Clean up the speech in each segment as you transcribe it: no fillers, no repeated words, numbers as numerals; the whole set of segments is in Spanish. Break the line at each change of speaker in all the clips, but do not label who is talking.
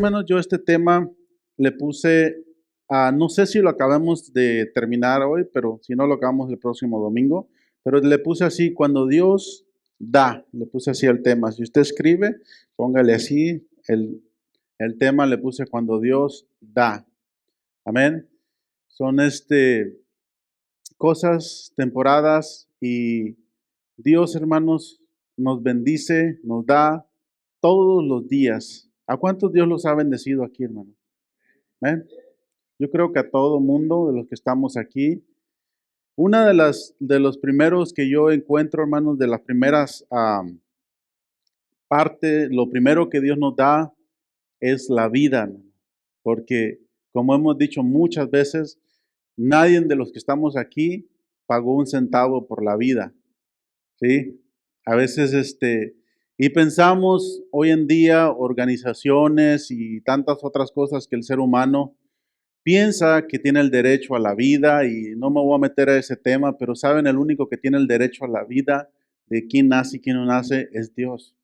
hermanos, yo este tema le puse, no sé si lo acabamos de terminar hoy, pero si no lo acabamos el próximo domingo, pero le puse así, cuando Dios da, le puse así el tema. Si usted escribe, póngale así, el tema le puse cuando Dios da. Amén. Son cosas, temporadas y Dios, hermanos, nos bendice, nos da todos los días. ¿A cuántos Dios los ha bendecido aquí, hermano? ¿Amén? Yo creo que a todo mundo de los que estamos aquí. Una de los primeros que yo encuentro, hermanos, de las primeras partes, lo primero que Dios nos da es la vida, hermano. Porque como hemos dicho muchas veces, nadie de los que estamos aquí pagó un centavo por la vida, ¿sí? A veces y pensamos hoy en día organizaciones y tantas otras cosas que el ser humano piensa que tiene el derecho a la vida, y no me voy a meter a ese tema, pero saben, el único que tiene el derecho a la vida de quién nace y quién no nace es Dios.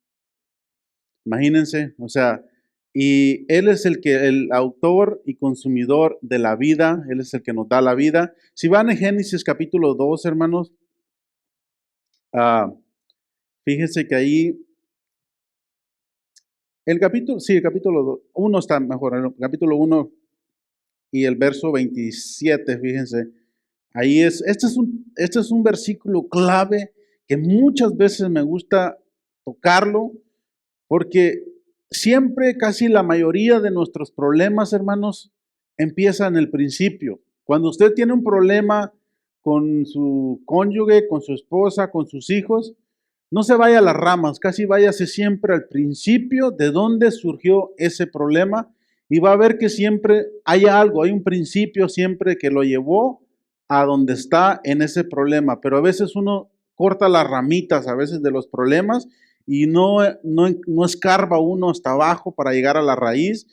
Imagínense, o sea, y Él es el autor y consumidor de la vida, Él es el que nos da la vida. Si van a Génesis capítulo 2, hermanos, fíjense que ahí, el capítulo 1 está mejor, el capítulo 1 y el verso 27, fíjense, ahí este es un versículo clave que muchas veces me gusta tocarlo, porque siempre, casi la mayoría de nuestros problemas, hermanos, empiezan en el principio. Cuando usted tiene un problema con su cónyuge, con su esposa, con sus hijos, no se vaya a las ramas, casi váyase siempre al principio de dónde surgió ese problema, y va a ver que siempre hay algo, hay un principio siempre que lo llevó a donde está en ese problema. Pero a veces uno corta las ramitas a veces de los problemas y no escarba uno hasta abajo para llegar a la raíz.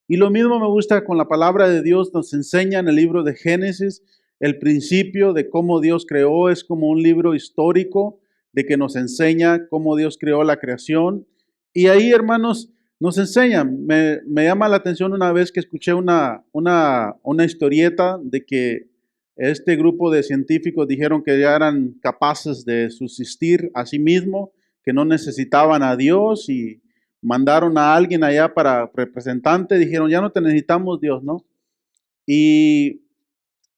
Y lo mismo me gusta con la palabra de Dios, nos enseña en el libro de Génesis el principio de cómo Dios creó. Es como un libro histórico de que nos enseña cómo Dios creó la creación. Y ahí, hermanos, nos enseñan. Me llama la atención una vez que escuché una historieta de que este grupo de científicos dijeron que ya eran capaces de subsistir a sí mismos, que no necesitaban a Dios, y mandaron a alguien allá para representante. Dijeron, ya no te necesitamos, Dios, ¿no? Y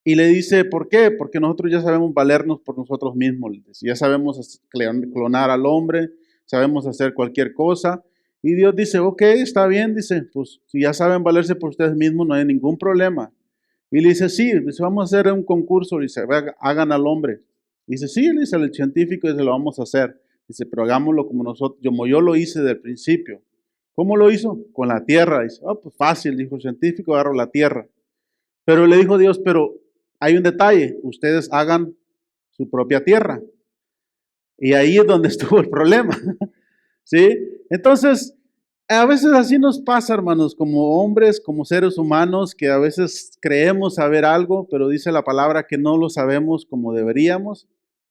le dice, ¿por qué? Porque nosotros ya sabemos valernos por nosotros mismos. Ya sabemos clonar al hombre, sabemos hacer cualquier cosa. Y Dios dice, ok, está bien, dice, pues si ya saben valerse por ustedes mismos, no hay ningún problema. Y le dice, sí, dice, vamos a hacer un concurso, dice, hagan al hombre. Dice, sí, le dice el científico, dice, lo vamos a hacer. Dice, pero hagámoslo como nosotros, como yo lo hice desde el principio. ¿Cómo lo hizo? Con la tierra. Dice, pues fácil, dijo el científico, agarro la tierra. Pero le dijo Dios, pero hay un detalle, ustedes hagan su propia tierra. Y ahí es donde estuvo el problema. ¿Sí? Entonces, a veces así nos pasa, hermanos, como hombres, como seres humanos, que a veces creemos saber algo, pero dice la palabra que no lo sabemos como deberíamos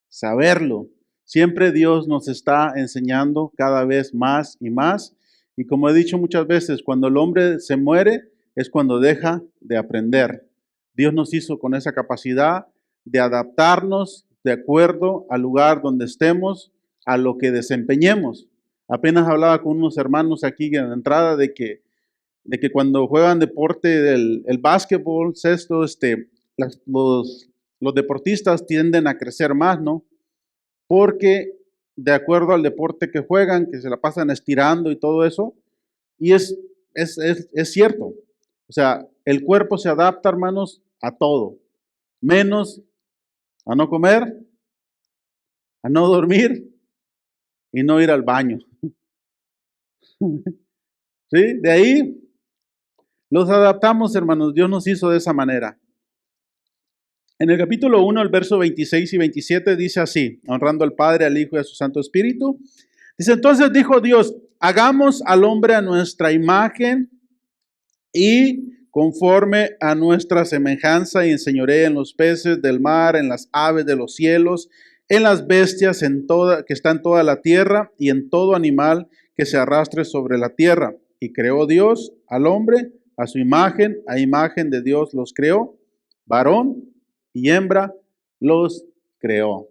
saberlo. Siempre Dios nos está enseñando cada vez más y más. Y como he dicho muchas veces, cuando el hombre se muere es cuando deja de aprender. Dios nos hizo con esa capacidad de adaptarnos de acuerdo al lugar donde estemos, a lo que desempeñemos. Apenas hablaba con unos hermanos aquí en la entrada de que cuando juegan deporte del el básquetbol, cesto, los deportistas tienden a crecer más, ¿no? Porque de acuerdo al deporte que juegan, que se la pasan estirando y todo eso, y es cierto. O sea, el cuerpo se adapta, hermanos, a todo, menos a no comer, a no dormir y no ir al baño. ¿Sí? De ahí los adaptamos, hermanos. Dios nos hizo de esa manera. En el capítulo 1, el verso 26 y 27 dice así, honrando al Padre, al Hijo y a su Santo Espíritu. Dice, entonces dijo Dios, hagamos al hombre a nuestra imagen y conforme a nuestra semejanza, y enseñoree en los peces del mar, en las aves de los cielos, en las bestias que está en toda la tierra, y en todo animal que se arrastre sobre la tierra. Y creó Dios al hombre, a imagen de Dios los creó, varón y hembra los creó.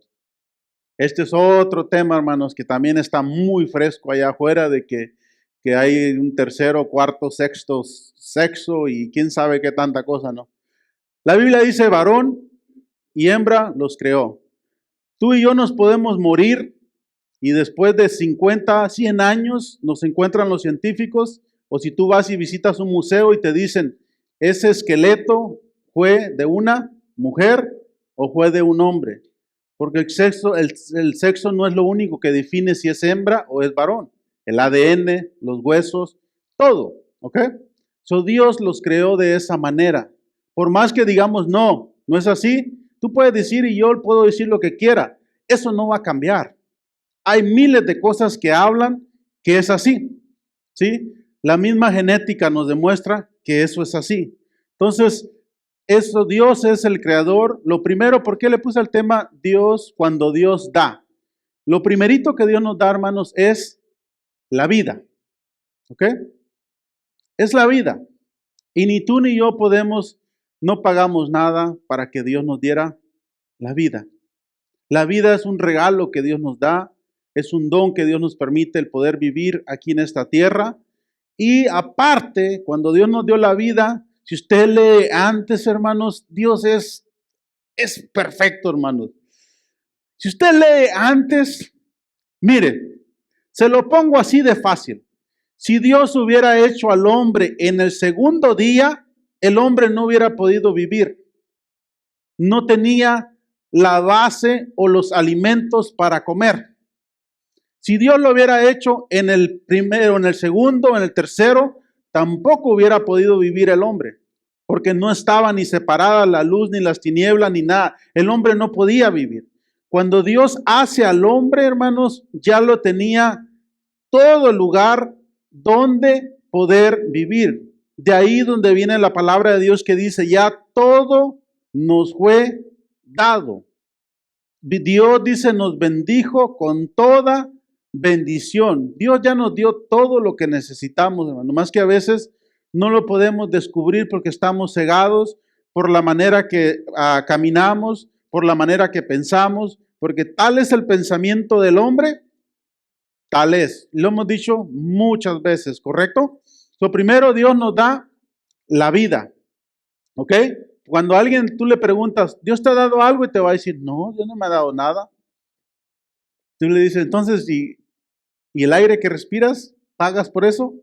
Este es otro tema, hermanos, que también está muy fresco allá afuera, de que hay un tercero, cuarto, sexto sexo y quién sabe qué tanta cosa, ¿no? La Biblia dice varón y hembra los creó. Tú y yo nos podemos morir y después de 50, 100 años nos encuentran los científicos, o si tú vas y visitas un museo y te dicen, ese esqueleto fue de una mujer o fue de un hombre. Porque el sexo no es lo único que define si es hembra o es varón. El ADN, los huesos, todo, ¿ok? So Dios los creó de esa manera. Por más que digamos, no, no es así, tú puedes decir y yo puedo decir lo que quiera. Eso no va a cambiar. Hay miles de cosas que hablan que es así, ¿sí? La misma genética nos demuestra que eso es así. Entonces, eso, Dios es el creador. Lo primero, ¿por qué le puse el tema Dios cuando Dios da? Lo primerito que Dios nos da, hermanos, es la vida, ¿ok? Es la vida. Y ni tú ni yo no pagamos nada para que Dios nos diera la vida. La vida es un regalo que Dios nos da, es un don que Dios nos permite el poder vivir aquí en esta tierra. Y aparte, cuando Dios nos dio la vida, si usted lee antes, hermanos, Dios es perfecto, hermanos. Si usted lee antes, mire, se lo pongo así de fácil. Si Dios hubiera hecho al hombre en el segundo día, el hombre no hubiera podido vivir. No tenía la base o los alimentos para comer. Si Dios lo hubiera hecho en el primero, en el segundo, en el tercero, tampoco hubiera podido vivir el hombre, porque no estaba ni separada la luz, ni las tinieblas, ni nada. El hombre no podía vivir. Cuando Dios hace al hombre, hermanos, ya lo tenía todo el lugar donde poder vivir. De ahí donde viene la palabra de Dios que dice, ya todo nos fue dado. Dios dice, nos bendijo con toda bendición. Dios ya nos dio todo lo que necesitamos, hermano. Más que a veces no lo podemos descubrir porque estamos cegados por la manera que caminamos, por la manera que pensamos, porque tal es el pensamiento del hombre, tal es. Lo hemos dicho muchas veces, ¿correcto? Primero Dios nos da la vida, ¿ok? Cuando a alguien tú le preguntas, ¿Dios te ha dado algo? Y te va a decir, no, Dios no me ha dado nada. Tú le dices, entonces, ¿y el aire que respiras? ¿Pagas por eso?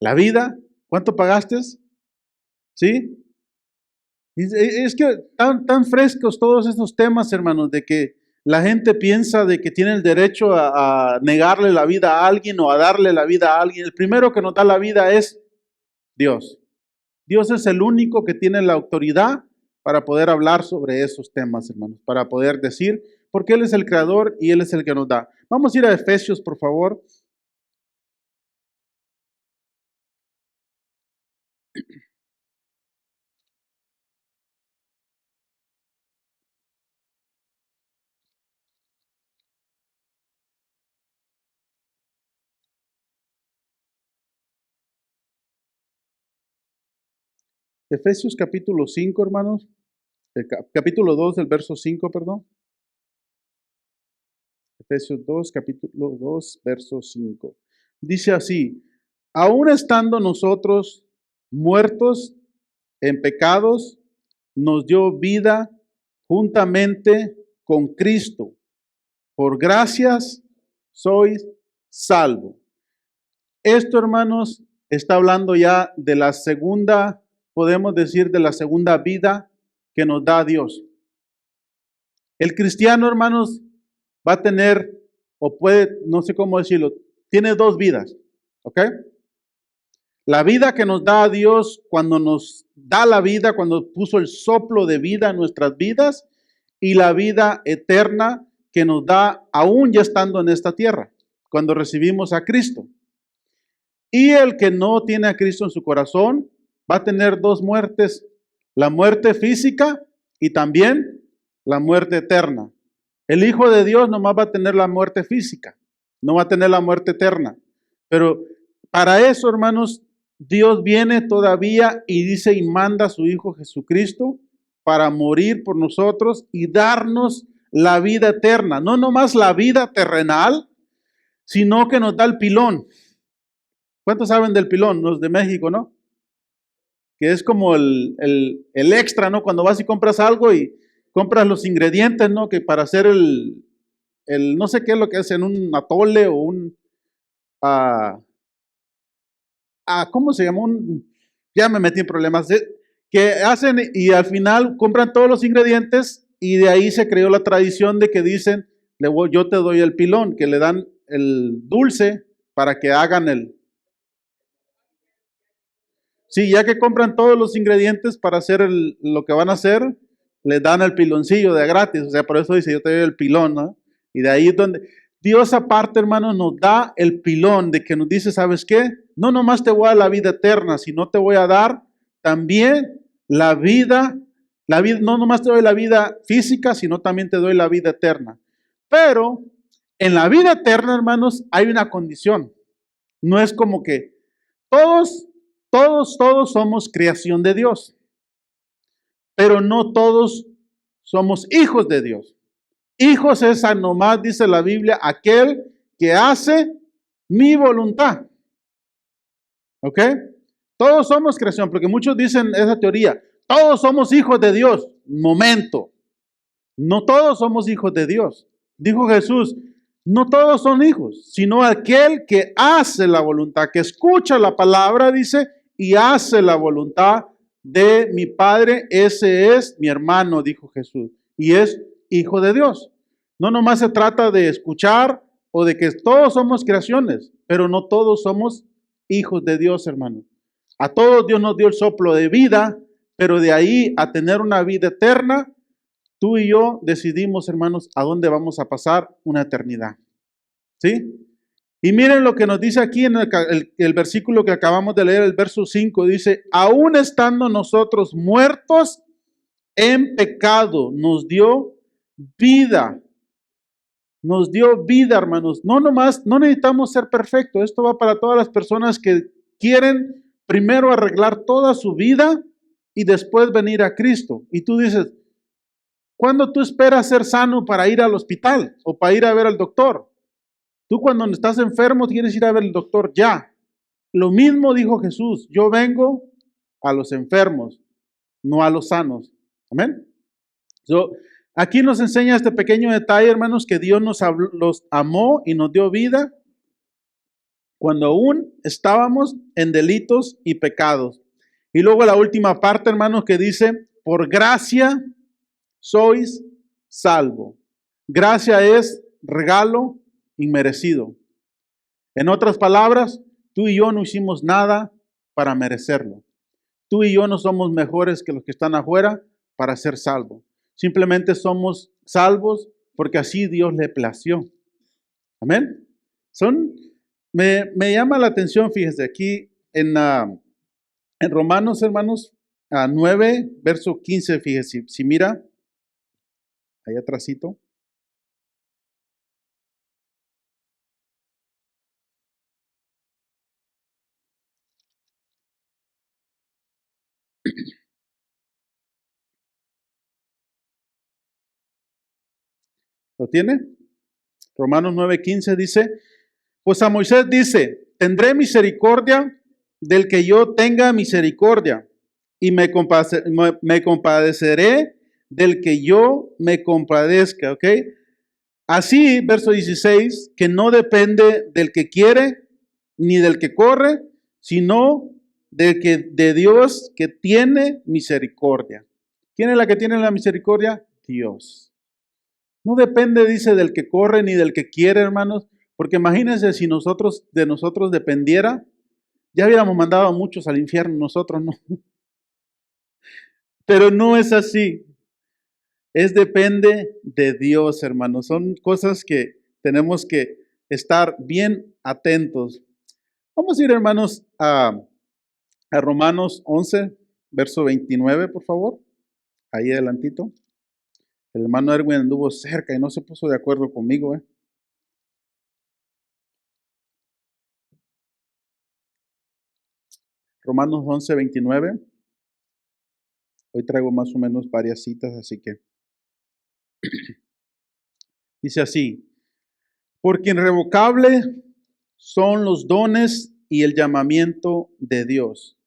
¿La vida? ¿Cuánto pagaste? ¿Sí? Es que tan frescos todos estos temas, hermanos, de que la gente piensa de que tiene el derecho a negarle la vida a alguien o a darle la vida a alguien. El primero que nos da la vida es Dios. Dios es el único que tiene la autoridad para poder hablar sobre esos temas, hermanos, para poder decir, porque Él es el creador y Él es el que nos da. Vamos a ir a Efesios, por favor. Efesios capítulo 5, hermanos. Capítulo 2, del verso 5, perdón. Efesios 2, capítulo 2, verso 5. Dice así, aún estando nosotros muertos en pecados, nos dio vida juntamente con Cristo. Por gracias sois salvos. Esto, hermanos, está hablando ya de la segunda, podemos decir, de la segunda vida que nos da Dios. El cristiano, hermanos, va a tener, o puede, no sé cómo decirlo, tiene dos vidas, ¿ok? La vida que nos da Dios cuando nos da la vida, cuando puso el soplo de vida en nuestras vidas, y la vida eterna que nos da aún ya estando en esta tierra, cuando recibimos a Cristo. Y el que no tiene a Cristo en su corazón va a tener dos muertes, la muerte física y también la muerte eterna. El Hijo de Dios nomás va a tener la muerte física, no va a tener la muerte eterna. Pero para eso, hermanos, Dios viene todavía y dice y manda a su Hijo Jesucristo para morir por nosotros y darnos la vida eterna. No nomás la vida terrenal, sino que nos da el pilón. ¿Cuántos saben del pilón? Los de México, ¿no? Que es como el extra, ¿no? Cuando vas y compras algo y compras los ingredientes, ¿no? Que para hacer no sé qué es lo que hacen, un atole o ah, ¿cómo se llama? Ya me metí en problemas. Que hacen y al final compran todos los ingredientes y de ahí se creó la tradición de que dicen, yo te doy el pilón, que le dan el dulce para que hagan Sí, ya que compran todos los ingredientes para hacer lo que van a hacer, les dan el piloncillo de gratis. O sea, por eso dice, yo te doy el pilón, ¿no? Y de ahí es donde Dios aparte, hermanos, nos da el pilón de que nos dice, ¿sabes qué? No nomás te voy a dar la vida eterna, sino te voy a dar también la vida, no nomás te doy la vida física, sino también te doy la vida eterna. Pero en la vida eterna, hermanos, hay una condición. No es como que todos todos somos creación de Dios, pero no todos somos hijos de Dios. Hijos es nomás, dice la Biblia, aquel que hace mi voluntad. ¿Ok? Todos somos creación, porque muchos dicen esa teoría, todos somos hijos de Dios. Momento, no todos somos hijos de Dios. Dijo Jesús, no todos son hijos, sino aquel que hace la voluntad, que escucha la palabra, dice, y hace la voluntad de mi Padre, ese es mi hermano, dijo Jesús, y es hijo de Dios. No nomás se trata de escuchar o de que todos somos creaciones, pero no todos somos hijos de Dios, hermano. A todos Dios nos dio el soplo de vida, pero de ahí a tener una vida eterna, tú y yo decidimos, hermanos, a dónde vamos a pasar una eternidad. ¿Sí? Y miren lo que nos dice aquí en el versículo que acabamos de leer, el verso 5, dice, aún estando nosotros muertos en pecado, nos dio vida. Nos dio vida, hermanos. No nomás, no necesitamos ser perfectos. Esto va para todas las personas que quieren primero arreglar toda su vida y después venir a Cristo. Y tú dices, ¿cuándo tú esperas ser sano para ir al hospital o para ir a ver al doctor? Tú cuando estás enfermo quieres ir a ver al doctor ya. Lo mismo dijo Jesús, yo vengo a los enfermos, no a los sanos. Amén. Aquí nos enseña este pequeño detalle, hermanos, que Dios los amó y nos dio vida cuando aún estábamos en delitos y pecados. Y luego la última parte, hermanos, que dice, por gracia sois salvo. Gracia es regalo inmerecido. En otras palabras, tú y yo no hicimos nada para merecerlo. Tú y yo no somos mejores que los que están afuera para ser salvos. Simplemente somos salvos porque así Dios le plació. Amén. Me llama la atención, fíjese, aquí en Romanos, hermanos, 9, verso 15, fíjese, si mira, ahí atrásito. ¿Lo tiene? Romanos 9:15 dice, pues a Moisés dice, tendré misericordia del que yo tenga misericordia y me compadeceré del que yo me compadezca, ¿ok? Así, verso 16, que no depende del que quiere ni del que corre, sino de Dios que tiene misericordia. ¿Quién es la que tiene la misericordia? Dios. No depende, dice, del que corre ni del que quiere, hermanos, porque imagínense si de nosotros dependiera, ya hubiéramos mandado a muchos al infierno, nosotros no. Pero no es así. Depende de Dios, hermanos. Son cosas que tenemos que estar bien atentos. Vamos a ir, hermanos, a Romanos 11, verso 29, por favor. Ahí adelantito. El hermano Erwin anduvo cerca y no se puso de acuerdo conmigo, Romanos 11:29. Hoy traigo más o menos varias citas, así que dice así: porque irrevocable son los dones y el llamamiento de Dios.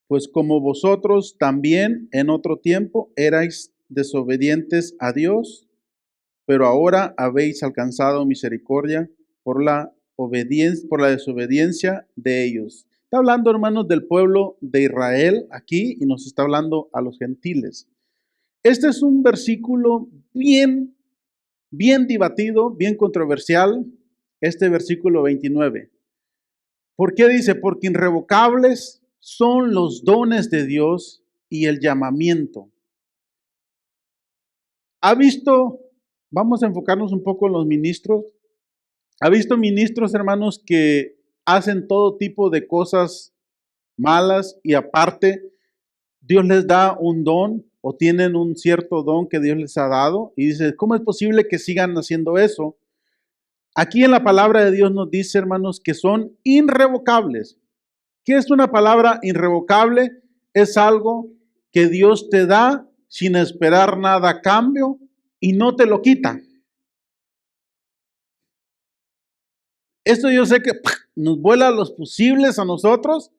Pues como vosotros también en otro tiempo erais desobedientes a Dios, pero ahora habéis alcanzado misericordia por la obediencia, por la desobediencia de ellos. Está hablando, hermanos, del pueblo de Israel aquí y nos está hablando a los gentiles. Este es un versículo bien debatido, bien controversial, este versículo 29. ¿Por qué dice? Porque irrevocables son los dones de Dios y el llamamiento. ¿Ha visto? Vamos a enfocarnos un poco en los ministros. ¿Ha visto ministros, hermanos, que hacen todo tipo de cosas malas y aparte Dios les da un don o tienen un cierto don que Dios les ha dado? Y dice, ¿cómo es posible que sigan haciendo eso? Aquí en la palabra de Dios nos dice, hermanos, que son irrevocables. ¿Qué es una palabra irrevocable? Es algo que Dios te da sin esperar nada a cambio y no te lo quita. Esto yo sé que nos vuela los fusibles a nosotros,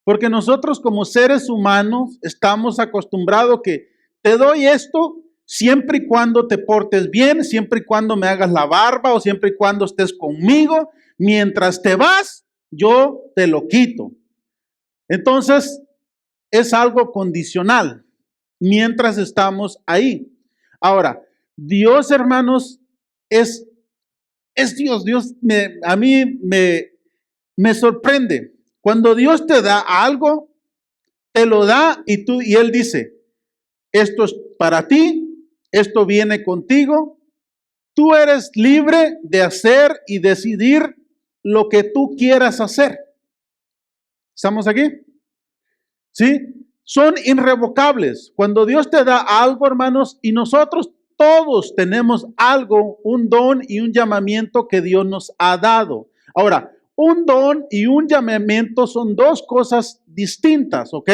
porque nosotros como seres humanos estamos acostumbrados que te doy esto siempre y cuando te portes bien, siempre y cuando me hagas la barba o siempre y cuando estés conmigo. Mientras te vas, yo te lo quito. Entonces, es algo condicional mientras estamos ahí. Ahora, Dios, hermanos, es Dios. A mí me sorprende. Cuando Dios te da algo, te lo da y Él dice, esto es para ti, esto viene contigo. Tú eres libre de hacer y decidir lo que tú quieras hacer. ¿Estamos aquí? ¿Sí? Son irrevocables. Cuando Dios te da algo, hermanos, y nosotros todos tenemos algo, un don y un llamamiento que Dios nos ha dado. Ahora, un don y un llamamiento son dos cosas distintas, ¿ok?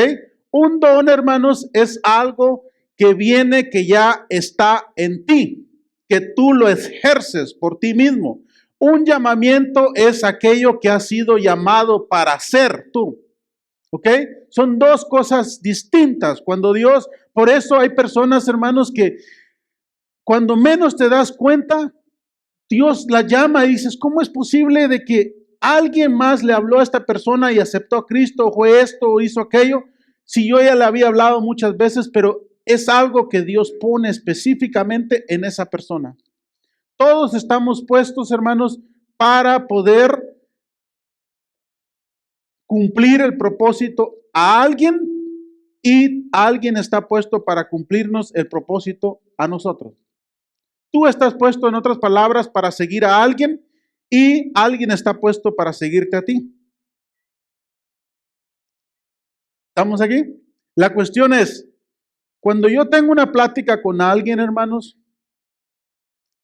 Un don, hermanos, es algo que viene, que ya está en ti, que tú lo ejerces por ti mismo. Un llamamiento es aquello que has sido llamado para ser tú. ¿Ok? Son dos cosas distintas. Cuando Dios, por eso hay personas, hermanos, que cuando menos te das cuenta, Dios la llama y dices, ¿cómo es posible de que alguien más le habló a esta persona y aceptó a Cristo, o fue esto, o hizo aquello? Si yo ya le había hablado muchas veces, pero es algo que Dios pone específicamente en esa persona. Todos estamos puestos, hermanos, para poder cumplir el propósito a alguien y alguien está puesto para cumplirnos el propósito a nosotros. Tú estás puesto, en otras palabras, para seguir a alguien y alguien está puesto para seguirte a ti. ¿Estamos aquí? La cuestión es, cuando yo tengo una plática con alguien, hermanos,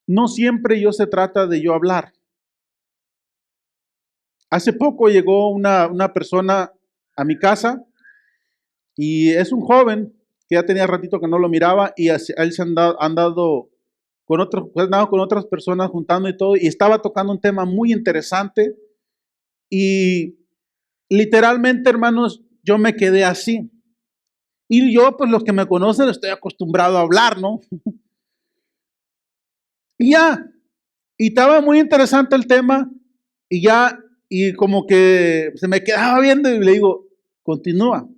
no siempre se trata de yo hablar. Hace poco llegó una persona a mi casa y es un joven que ya tenía ratito que no lo miraba y él se ha andado con otras personas juntando y todo, y estaba tocando un tema muy interesante y literalmente, hermanos, yo me quedé así. Y yo, pues los que me conocen, estoy acostumbrado a hablar, ¿no? Y estaba muy interesante el tema y como que se me quedaba viendo y le digo, continúa.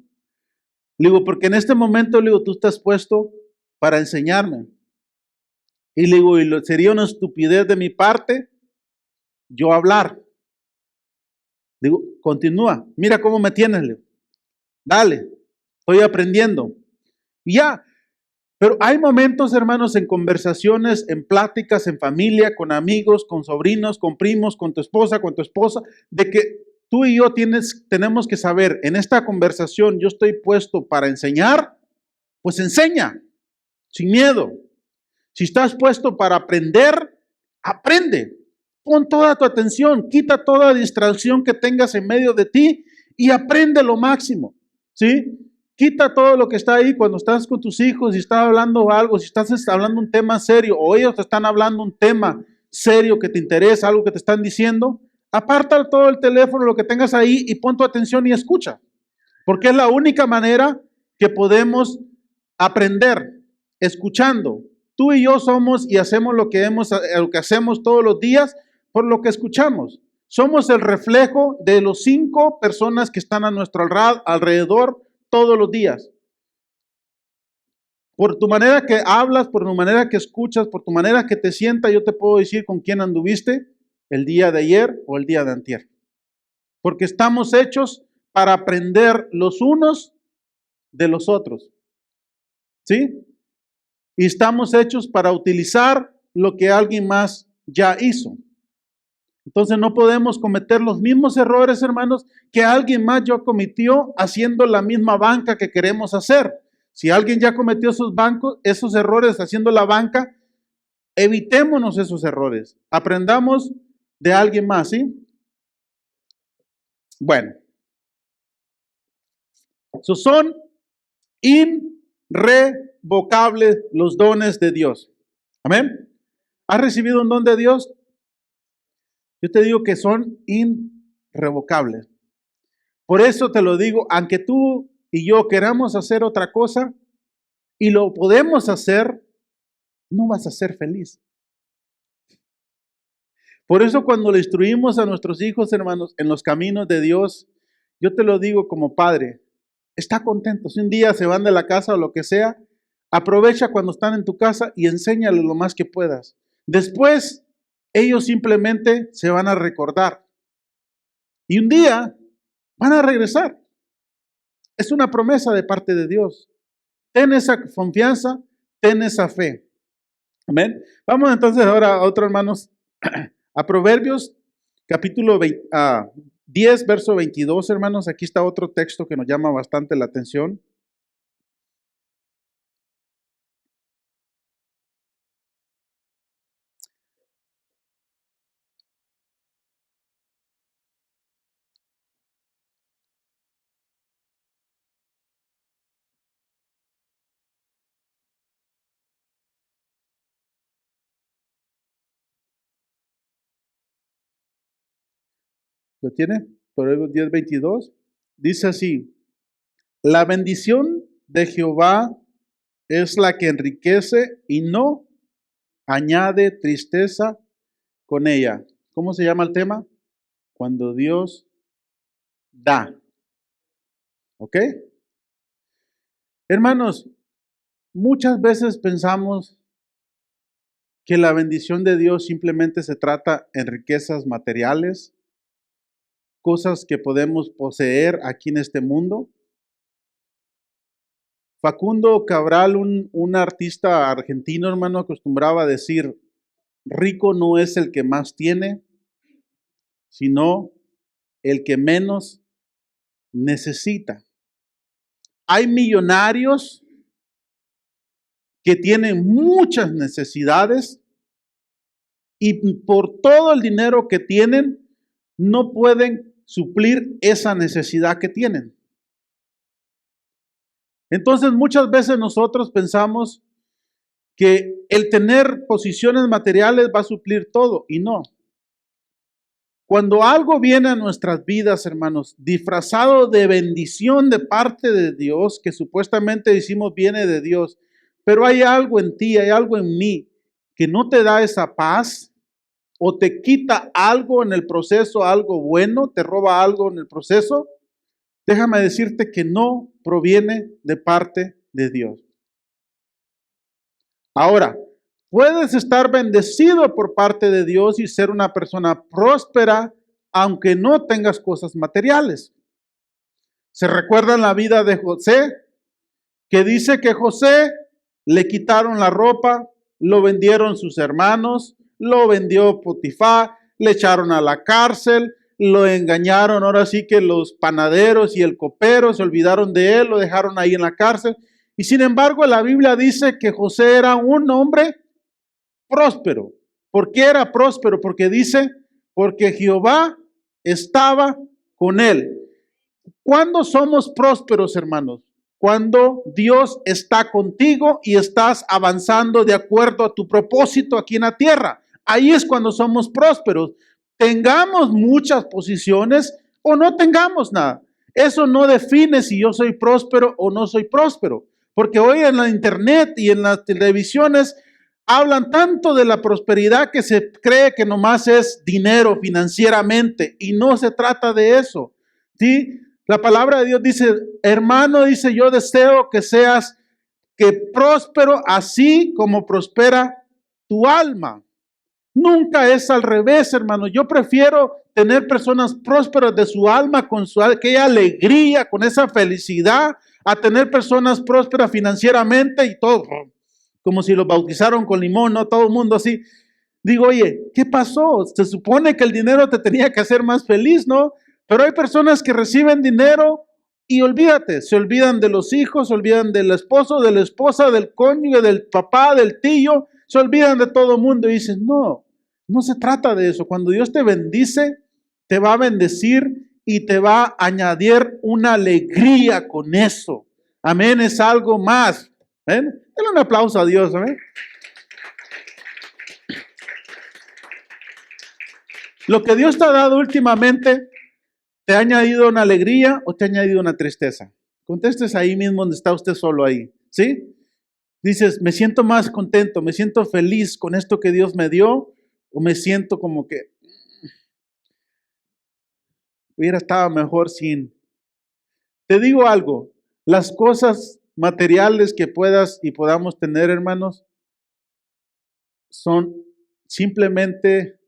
Le digo, porque en este momento, le digo, tú estás puesto para enseñarme. Y le digo, sería una estupidez de mi parte yo hablar. Le digo, continúa, mira cómo me tienes, le digo. Dale, estoy aprendiendo. Y pero hay momentos, hermanos, en conversaciones, en pláticas, en familia, con amigos, con sobrinos, con primos, con tu esposa, de que tú y yo tenemos que saber, en esta conversación yo estoy puesto para enseñar, pues enseña, sin miedo. Si estás puesto para aprender, aprende. Pon toda tu atención, quita toda distracción que tengas en medio de ti y aprende lo máximo, ¿sí? Quita todo lo que está ahí cuando estás con tus hijos, si estás hablando algo, si estás hablando un tema serio o ellos te están hablando un tema serio que te interesa, algo que te están diciendo, aparta todo el teléfono, lo que tengas ahí y pon tu atención y escucha. Porque es la única manera que podemos aprender, escuchando. Tú y yo somos y hacemos lo que hacemos todos los días por lo que escuchamos. Somos el reflejo de los 5 personas que están a nuestro alrededor todos los días. Por tu manera que hablas, por tu manera que escuchas, por tu manera que te sientas, yo te puedo decir con quién anduviste el día de ayer o el día de antier. Porque estamos hechos para aprender los unos de los otros. ¿Sí? Y estamos hechos para utilizar lo que alguien más ya hizo. Entonces no podemos cometer los mismos errores, hermanos, que alguien más ya cometió haciendo la misma banca que queremos hacer. Si alguien ya cometió esos errores haciendo la banca, evitémonos esos errores. Aprendamos de alguien más, ¿sí? Bueno, son irrevocables los dones de Dios. Amén. ¿Has recibido un don de Dios? Yo te digo que son irrevocables. Por eso te lo digo, aunque tú y yo queramos hacer otra cosa y lo podemos hacer, no vas a ser feliz. Por eso cuando le instruimos a nuestros hijos, hermanos, en los caminos de Dios, yo te lo digo como padre, está contento. Si un día se van de la casa o lo que sea, aprovecha cuando están en tu casa y enséñale lo más que puedas. Después, ellos simplemente se van a recordar. Y un día van a regresar. Es una promesa de parte de Dios. Ten esa confianza, ten esa fe. Amén. Vamos entonces ahora a otro, hermanos, a Proverbios capítulo 10, verso 22, hermanos. Aquí está otro texto que nos llama bastante la atención. ¿Lo tiene? Proverbios 10, 22. Dice así: la bendición de Jehová es la que enriquece y no añade tristeza con ella. ¿Cómo se llama el tema? Cuando Dios da. ¿Ok? Hermanos, muchas veces pensamos que la bendición de Dios simplemente se trata en riquezas materiales, cosas que podemos poseer aquí en este mundo. Facundo Cabral, un artista argentino, hermano, acostumbraba a decir, rico no es el que más tiene, sino el que menos necesita. Hay millonarios que tienen muchas necesidades y por todo el dinero que tienen, no pueden suplir esa necesidad que tienen. Entonces muchas veces nosotros pensamos que el tener posiciones materiales va a suplir todo y no. Cuando algo viene a nuestras vidas, hermanos, disfrazado de bendición de parte de Dios, que supuestamente decimos viene de Dios, pero hay algo en ti, hay algo en mí que no te da esa paz o te quita algo en el proceso, algo bueno, te roba algo en el proceso, déjame decirte que no proviene de parte de Dios. Ahora, puedes estar bendecido por parte de Dios y ser una persona próspera, aunque no tengas cosas materiales. ¿Se recuerdan la vida de José? Que dice que José le quitaron la ropa, lo vendieron sus hermanos, lo vendió Potifar, le echaron a la cárcel, lo engañaron, ahora sí que los panaderos y el copero se olvidaron de él, lo dejaron ahí en la cárcel. Y sin embargo, la Biblia dice que José era un hombre próspero. ¿Por qué era próspero? Porque dice, porque Jehová estaba con él. ¿Cuándo somos prósperos, hermanos? Cuando Dios está contigo y estás avanzando de acuerdo a tu propósito aquí en la tierra. Ahí es cuando somos prósperos. Tengamos muchas posiciones o no tengamos nada. Eso no define si yo soy próspero o no soy próspero. Porque hoy en la internet y en las televisiones hablan tanto de la prosperidad que se cree que nomás es dinero financieramente y no se trata de eso. ¿Sí? La palabra de Dios dice, hermano, dice, yo deseo que seas que próspero así como prospera tu alma. Nunca es al revés, hermano. Yo prefiero tener personas prósperas de su alma con aquella alegría, con esa felicidad, a tener personas prósperas financieramente y todo, como si los bautizaron con limón, ¿no? Todo el mundo así. Digo, oye, ¿qué pasó? Se supone que el dinero te tenía que hacer más feliz, ¿no? Pero hay personas que reciben dinero y olvídate, se olvidan de los hijos, se olvidan del esposo, de la esposa, del cónyuge, del papá, del tío, se olvidan de todo el mundo y dicen, no, no se trata de eso. Cuando Dios te bendice, te va a bendecir y te va a añadir una alegría con eso. Amén, es algo más. ¿Ven? Dale un aplauso a Dios, amén. Lo que Dios te ha dado últimamente, ¿te ha añadido una alegría o te ha añadido una tristeza? Contestes ahí mismo donde está usted solo ahí, ¿sí? Dices, me siento más contento, me siento feliz con esto que Dios me dio, o me siento como que hubiera estado mejor sin. Te digo algo, las cosas materiales que puedas y podamos tener, hermanos, son simplemente,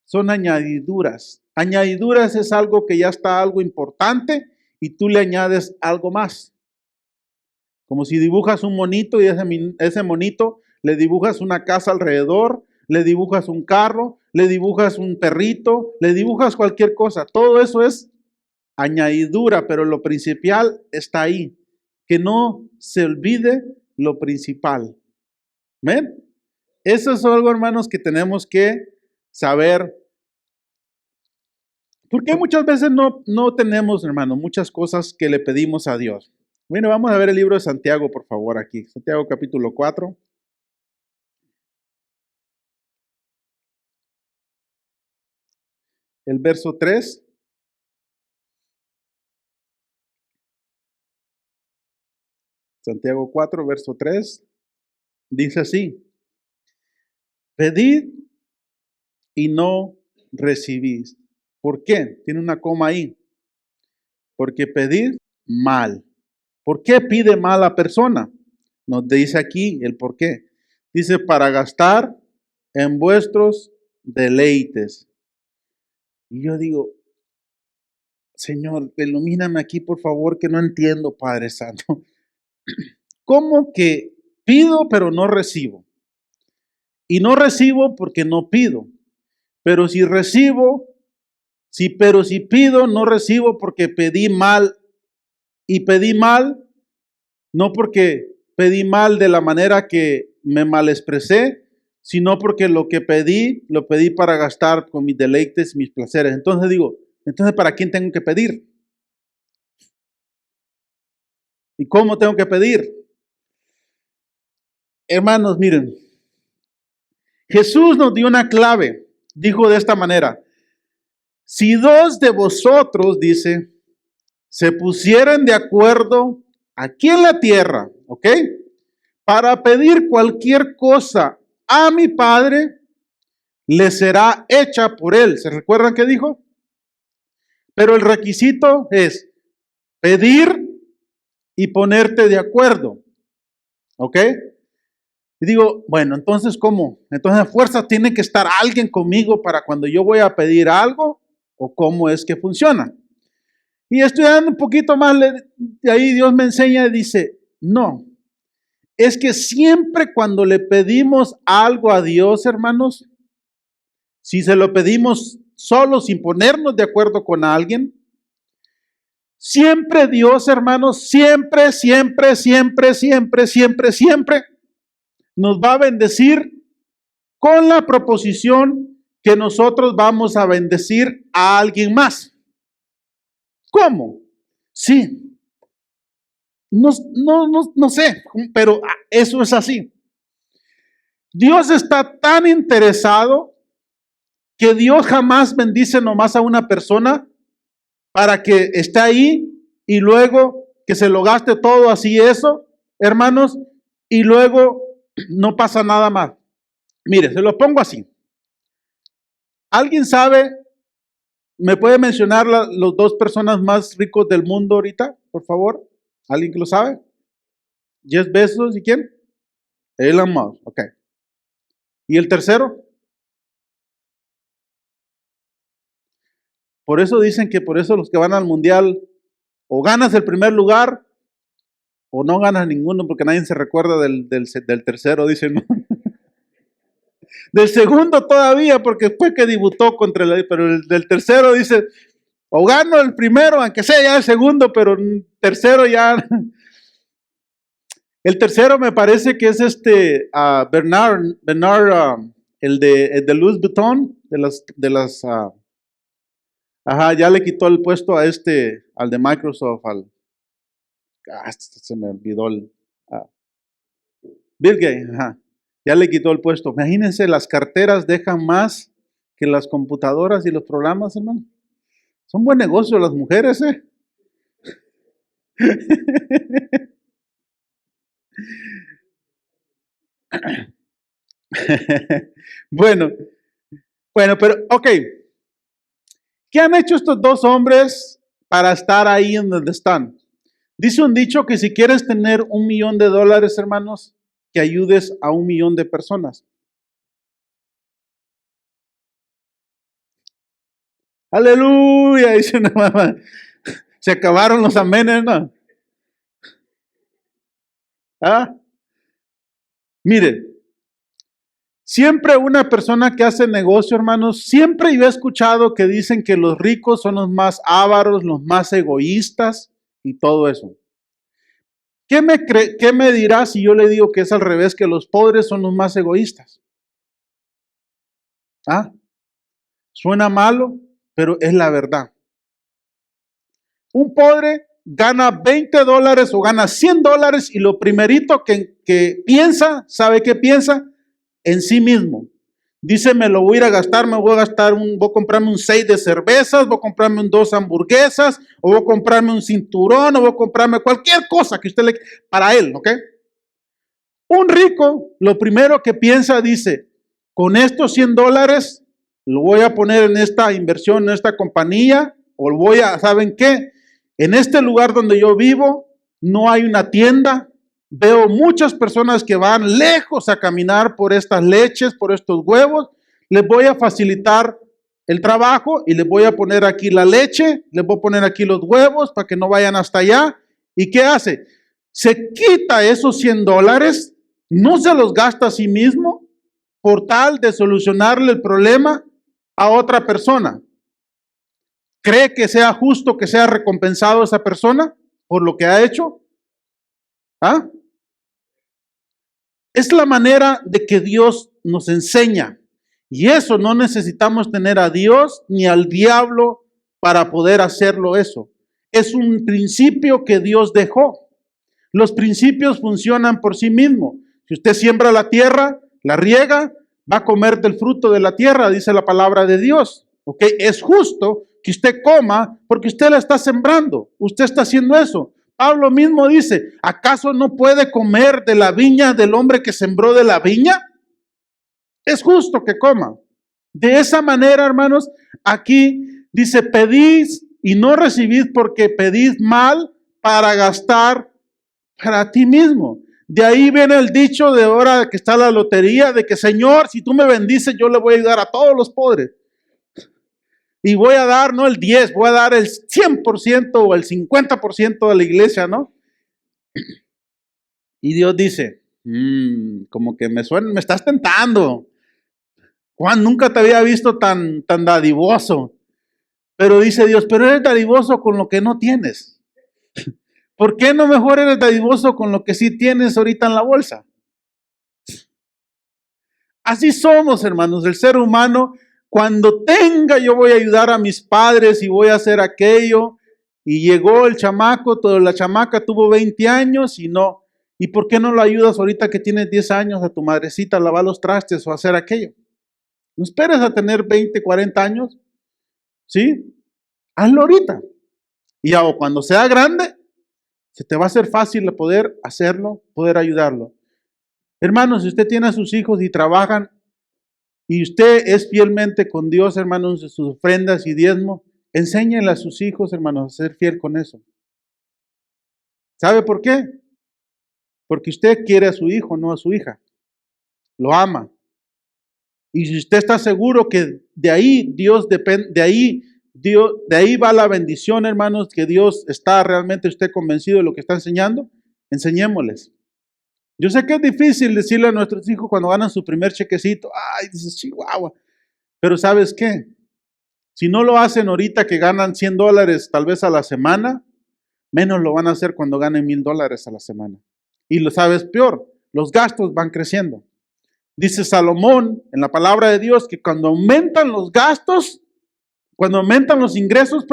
son añadiduras. Añadiduras es algo que ya está algo importante y tú le añades algo más. Como si dibujas un monito y ese monito le dibujas una casa alrededor, le dibujas un carro, le dibujas un perrito, le dibujas cualquier cosa. Todo eso es añadidura, pero lo principal está ahí. Que no se olvide lo principal. ¿Ven? Eso es algo, hermanos, que tenemos que saber. Porque muchas veces no tenemos, hermanos, muchas cosas que le pedimos a Dios. Bueno, vamos a ver el libro de Santiago, por favor, aquí. Santiago capítulo 4. El verso 3. Santiago 4, verso 3. Dice así. Pedid y no recibís. ¿Por qué? Tiene una coma ahí. Porque pedid mal. ¿Por qué pide mal la persona? Nos dice aquí el por qué. Dice, para gastar en vuestros deleites. Y yo digo, Señor, ilumíname aquí, por favor, que no entiendo, Padre Santo. ¿Cómo que pido pero no recibo? Y no recibo porque no pido. Pero si recibo, pero si pido, no recibo porque pedí mal. Y pedí mal, no porque pedí mal de la manera que me mal expresé, sino porque lo que pedí, lo pedí para gastar con mis deleites, mis placeres. Entonces digo, entonces ¿para quién tengo que pedir? ¿Y cómo tengo que pedir? Hermanos, miren, Jesús nos dio una clave. Dijo de esta manera, si dos de vosotros, dice, se pusieran de acuerdo aquí en la tierra, ¿ok? Para pedir cualquier cosa a mi Padre, le será hecha por él. ¿Se recuerdan qué dijo? Pero el requisito es pedir y ponerte de acuerdo, ¿ok? Y digo, bueno, entonces, ¿cómo? Entonces, a fuerza tiene que estar alguien conmigo para cuando yo voy a pedir algo, ¿o cómo es que funciona? Y estudiando un poquito más, de ahí Dios me enseña y dice, no, es que siempre cuando le pedimos algo a Dios, hermanos, si se lo pedimos solo sin ponernos de acuerdo con alguien, siempre Dios, hermanos, siempre, siempre, siempre, siempre, siempre, siempre nos va a bendecir con la proposición que nosotros vamos a bendecir a alguien más. ¿Cómo? Sí, no sé, pero eso es así. Dios está tan interesado que Dios jamás bendice nomás a una persona para que esté ahí y luego que se lo gaste todo así eso, hermanos, y luego no pasa nada más. Mire, se lo pongo así. ¿Alguien sabe, me puede mencionar los dos personas más ricos del mundo ahorita, por favor? ¿Alguien que lo sabe? Jeff Bezos, ¿y quién? Elon Musk, ok. ¿Y el tercero? Por eso dicen que por eso los que van al mundial o ganas el primer lugar o no ganas ninguno porque nadie se recuerda del tercero, dicen. ¿No? Del segundo todavía porque fue que debutó contra pero el del tercero dice, o gano el primero, aunque sea ya el segundo, pero el tercero ya. El tercero me parece que es Bernard, el de Louis Vuitton, ajá, ya le quitó el puesto a al de Microsoft, se me olvidó Bill Gates, ajá, ya le quitó el puesto. Imagínense, las carteras dejan más que las computadoras y los programas, hermano. Son buen negocio las mujeres, ¿eh? bueno, pero, ok. ¿Qué han hecho estos dos hombres para estar ahí en donde están? Dice un dicho que si quieres tener $1 millón, hermanos, que ayudes a 1 millón de personas. Aleluya, dice una mamá. Se acabaron los amenes, ¿no? ¿Ah? Mire, siempre una persona que hace negocio, hermanos, siempre yo he escuchado que dicen que los ricos son los más ávaros, los más egoístas y todo eso. ¿Qué me dirá si yo le digo que es al revés, que los pobres son los más egoístas? ¿Ah? Suena malo, pero es la verdad. Un pobre gana $20 o gana $100 y lo primerito que piensa, ¿sabe qué piensa? En sí mismo. Dice, me lo voy a ir a gastar, voy a comprarme un 6 de cervezas, voy a comprarme 2 hamburguesas, o voy a comprarme un cinturón, o voy a comprarme cualquier cosa que para él, ¿ok? Un rico, lo primero que piensa, dice, con estos $100, lo voy a poner en esta inversión, en esta compañía, o ¿saben qué? En este lugar donde yo vivo, no hay una tienda. Veo muchas personas que van lejos a caminar por estas leches, por estos huevos. Les voy a facilitar el trabajo y les voy a poner aquí la leche, les voy a poner aquí los huevos para que no vayan hasta allá. ¿Y qué hace? Se quita esos $100, no se los gasta a sí mismo por tal de solucionarle el problema a otra persona. ¿Cree que sea justo que sea recompensado esa persona por lo que ha hecho? ¿Ah? Es la manera de que Dios nos enseña. Y eso no necesitamos tener a Dios ni al diablo para poder hacerlo eso. Es un principio que Dios dejó. Los principios funcionan por sí mismos. Si usted siembra la tierra, la riega, va a comer del fruto de la tierra, dice la palabra de Dios. ¿Ok? Es justo que usted coma porque usted la está sembrando. Usted está haciendo eso. Pablo mismo dice, ¿acaso no puede comer de la viña del hombre que sembró de la viña? Es justo que coma. De esa manera, hermanos, aquí dice, pedís y no recibís porque pedís mal para gastar para ti mismo. De ahí viene el dicho de ahora que está la lotería, de que Señor, si tú me bendices, yo le voy a ayudar a todos los pobres. Y voy a dar, no el 10, voy a dar el 100% o el 50% de la iglesia, ¿no? Y Dios dice, como que me estás tentando. Juan, nunca te había visto tan dadivoso. Pero dice Dios, pero eres dadivoso con lo que no tienes. ¿Por qué no mejor eres dadivoso con lo que sí tienes ahorita en la bolsa? Así somos, hermanos, el ser humano. Cuando tenga, yo voy a ayudar a mis padres y voy a hacer aquello. y llegó el chamaco, la chamaca tuvo 20 años y no. ¿Y por qué no lo ayudas ahorita que tienes 10 años a tu madrecita a lavar los trastes o a hacer aquello? No esperes a tener 20, 40 años, ¿sí? Hazlo ahorita. Y cuando sea grande, se te va a hacer fácil poder hacerlo, poder ayudarlo. Hermanos, si usted tiene a sus hijos y trabajan y usted es fielmente con Dios, hermanos, en sus ofrendas y diezmo, enséñenle a sus hijos, hermanos, a ser fiel con eso. ¿Sabe por qué? Porque usted quiere a su hijo, no a su hija. Lo ama. Y si usted está seguro que de ahí Dios depende, de ahí va la bendición, hermanos, que Dios está realmente usted convencido de lo que está enseñando, enseñémosles. Yo sé que es difícil decirle a nuestros hijos cuando ganan su primer chequecito, ay, dices, chihuahua. Pero ¿sabes qué? Si no lo hacen ahorita que ganan $100 tal vez a la semana, menos lo van a hacer cuando ganen $1,000 a la semana. Y lo sabes peor, los gastos van creciendo. Dice Salomón en la palabra de Dios que cuando aumentan los gastos, cuando aumentan los ingresos,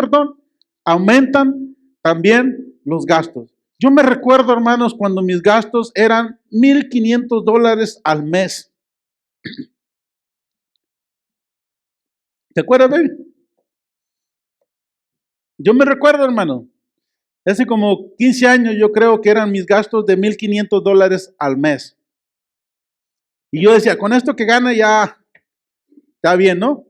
aumentan también los gastos. Yo me recuerdo, hermanos, cuando mis gastos eran $1,500 al mes. ¿Te acuerdas, baby? Yo me recuerdo, hermano. Hace como 15 años yo creo que eran mis gastos de $1,500 al mes. Y yo decía, con esto que gana ya está bien, ¿no?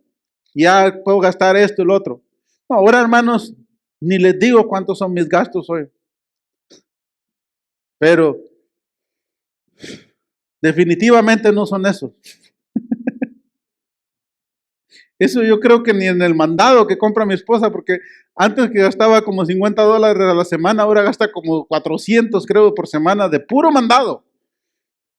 Ya puedo gastar esto y lo otro. No, ahora, hermanos, ni les digo cuántos son mis gastos hoy. Pero definitivamente no son esos. Eso yo creo que ni en el mandado que compra mi esposa, porque antes que gastaba como $50 a la semana, ahora gasta como 400, creo, por semana de puro mandado.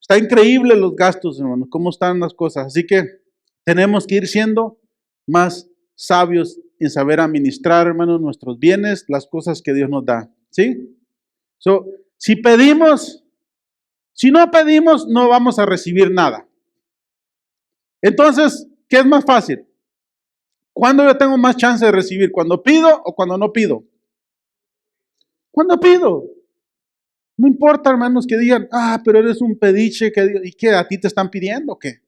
Está increíble los gastos, hermanos, cómo están las cosas. Así que tenemos que ir siendo más sabios en saber administrar, hermanos, nuestros bienes, las cosas que Dios nos da. ¿Sí? Si no pedimos, no vamos a recibir nada. Entonces, ¿qué es más fácil? ¿Cuándo yo tengo más chance de recibir? ¿Cuando pido o cuando no pido? ¿Cuándo pido? No importa, hermanos, que digan, pero eres un pediche, ¿y qué? ¿A ti te están pidiendo o qué?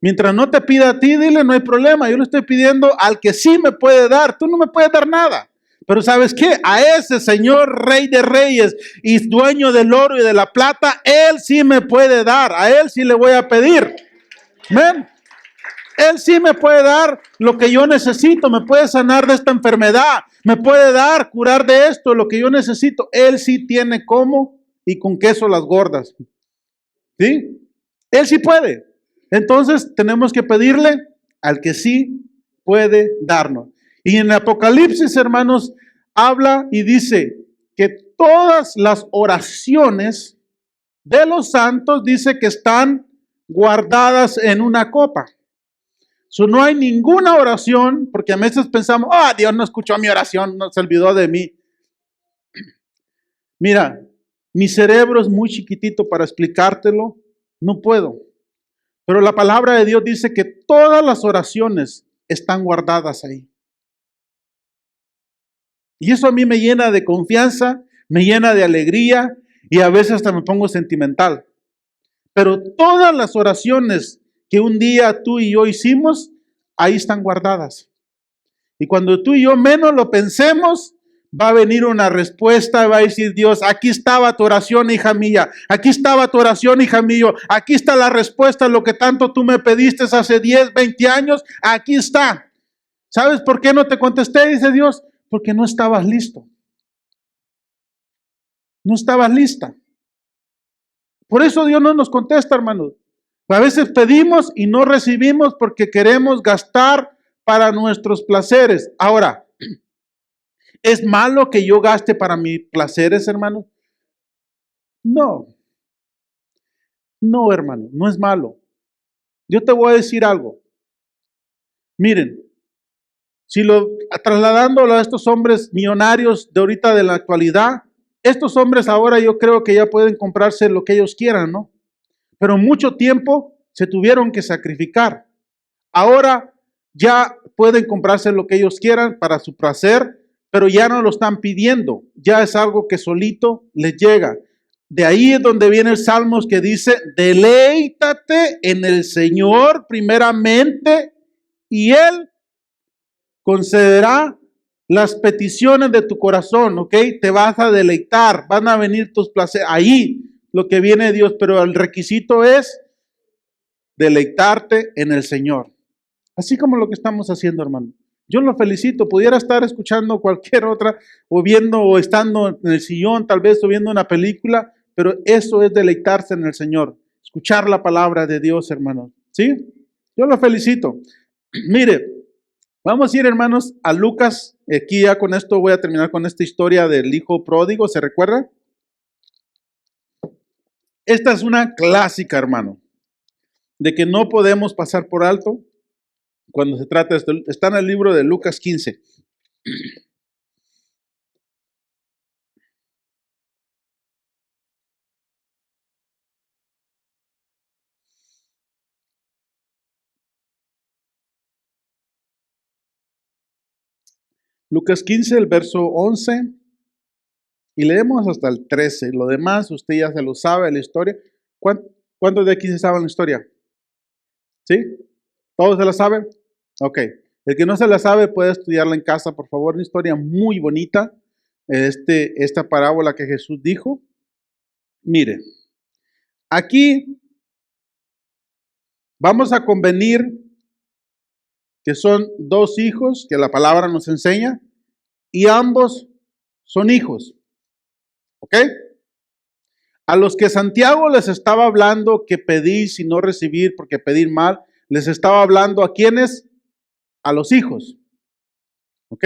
Mientras no te pida a ti, dile, no hay problema. Yo le estoy pidiendo al que sí me puede dar. Tú no me puedes dar nada. Pero ¿sabes qué? A ese Señor Rey de Reyes y dueño del oro y de la plata, Él sí me puede dar. A Él sí le voy a pedir. ¿Ven? Él sí me puede dar lo que yo necesito. Me puede sanar de esta enfermedad. Me puede dar, curar de esto, lo que yo necesito. Él sí tiene cómo y con queso las gordas. ¿Sí? Él sí puede. Entonces tenemos que pedirle al que sí puede darnos. Y en Apocalipsis, hermanos, habla y dice que todas las oraciones de los santos dice que están guardadas en una copa. No hay ninguna oración, porque a veces pensamos, Dios no escuchó mi oración, no se olvidó de mí. Mira, mi cerebro es muy chiquitito para explicártelo, no puedo. Pero la palabra de Dios dice que todas las oraciones están guardadas ahí. Y eso a mí me llena de confianza, me llena de alegría y a veces hasta me pongo sentimental. Pero todas las oraciones que un día tú y yo hicimos, ahí están guardadas. Y cuando tú y yo menos lo pensemos, va a venir una respuesta, va a decir Dios, aquí estaba tu oración, hija mía, aquí estaba tu oración, hija mío, aquí está la respuesta a lo que tanto tú me pediste hace 10, 20 años, aquí está. ¿Sabes por qué no te contesté? Dice Dios, porque no estabas listo. No estabas lista. Por eso Dios no nos contesta, hermanos. A veces pedimos y no recibimos porque queremos gastar para nuestros placeres. Ahora, ¿es malo que yo gaste para mis placeres, hermano? No. No, hermano, no es malo. Yo te voy a decir algo. Miren, trasladándolo a estos hombres millonarios de ahorita de la actualidad, estos hombres ahora yo creo que ya pueden comprarse lo que ellos quieran, ¿no? Pero mucho tiempo se tuvieron que sacrificar. Ahora ya pueden comprarse lo que ellos quieran para su placer, pero ya no lo están pidiendo, ya es algo que solito les llega. De ahí es donde viene el Salmos que dice, deleítate en el Señor primeramente y Él concederá las peticiones de tu corazón, ¿ok? Te vas a deleitar, van a venir tus placeres, ahí lo que viene de Dios, pero el requisito es deleitarte en el Señor. Así como lo que estamos haciendo, hermano. Yo lo felicito, pudiera estar escuchando cualquier otra, o viendo, o estando en el sillón, tal vez, o viendo una película, pero eso es deleitarse en el Señor, escuchar la palabra de Dios, hermano. ¿Sí? Yo lo felicito. Mire, vamos a ir, hermanos, a Lucas. Aquí ya con esto voy a terminar con esta historia del hijo pródigo, ¿se recuerda? Esta es una clásica, hermano, de que no podemos pasar por alto cuando se trata de esto. Está en el libro de Lucas 15. Lucas 15, el verso 11, y leemos hasta el 13. Lo demás, usted ya se lo sabe, la historia. ¿Cuántos de aquí se saben la historia? ¿Sí? ¿Todos se la saben? Ok. El que no se la sabe puede estudiarla en casa, por favor. Una historia muy bonita. Esta parábola que Jesús dijo. Mire, aquí vamos a convenir que son dos hijos que la palabra nos enseña y ambos son hijos. ¿Ok? A los que Santiago les estaba hablando que pedís y no recibir porque pedir mal, les estaba hablando ¿a quiénes? A los hijos. ¿Ok?